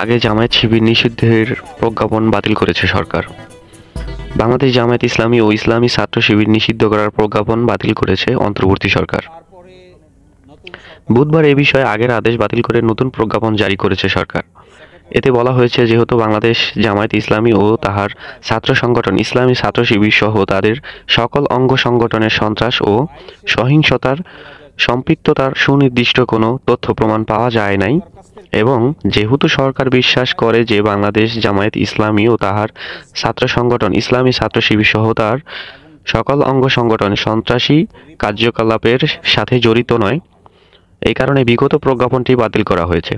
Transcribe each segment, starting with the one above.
আগে জামায়াত শিবির নিষিদ্ধের প্রজ্ঞাপন বাতিল করেছে সরকার। বাংলাদেশ জামায়াত ইসলামী ও ইসলামী ছাত্র শিবির নিষিদ্ধ করার প্রজ্ঞাপন বাতিল করেছে অন্তর্বর্তী সরকার। বুধবার এ বিষয়ে আগের আদেশ বাতিল করে নতুন প্রজ্ঞাপন জারি করেছে সরকার। এতে বলা হয়েছে, যেহেতু বাংলাদেশ জামায়াত ইসলামী ও তাহার ছাত্র সংগঠন ইসলামী ছাত্র শিবির সহ তাদের সকল অঙ্গ সংগঠনের সন্ত্রাস ও সহিংসতার সম্পৃক্ততার সুনির্দিষ্ট কোনো তথ্য প্রমাণ পাওয়া যায় নাই, এবং যেহেতু সরকার বিশ্বাস করে যে বাংলাদেশ জামায়াত ইসলামী ও তাহার ছাত্র সংগঠন ইসলামী ছাত্র শিবির সহ তার সকল অঙ্গ সংগঠন সন্ত্রাসী কার্যকলাপের সাথে জড়িত নয়, এই কারণে বিগত প্রজ্ঞাপনটি বাতিল করা হয়েছে।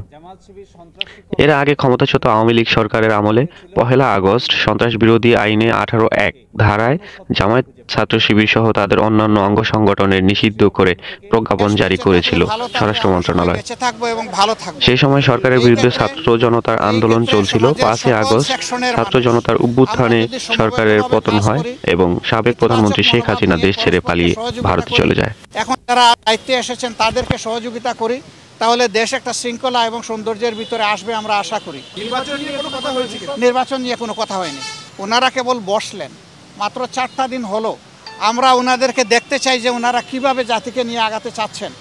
এর আগে ক্ষমতাচ্যুত আওয়ামী লীগ সরকারের আমলে ১লা আগস্ট সন্ত্রাস বিরোধী আইনে ১৮(১) ধারায় জামায়াত ছাত্র শিবির সহ তাদের অন্যান্য অঙ্গ সংগঠনের নিষিদ্ধ করে প্রজ্ঞাপন জারি করেছিল স্বরাষ্ট্র মন্ত্রণালয়। সেই সময় সরকারের বিরুদ্ধে ছাত্র জনতার আন্দোলন চলছিল। ৫ই আগস্ট ছাত্র জনতার অভ্যুত্থানে সরকারের পতন হয় এবং সাবেক প্রধানমন্ত্রী শেখ হাসিনা দেশ ছেড়ে পালিয়ে ভারতে চলে যায়। এখন যারা দায়িত্বে এসেছেন তাদেরকে সহযোগিতা করি, তাহলে দেশ একটা শৃঙ্খলা এবং সৌন্দর্যের ভিতরে আসবে আমরা আশা করি। নির্বাচন নিয়ে কোনো কথা হয়নি, ওনারা কেবল বসলেন। মাত্র 4টা দিন হলো। আমরা ওনাদেরকে দেখতে চাই যে ওনারা কিভাবে জাতিকে নিয়ে আগাতে চাচ্ছেন।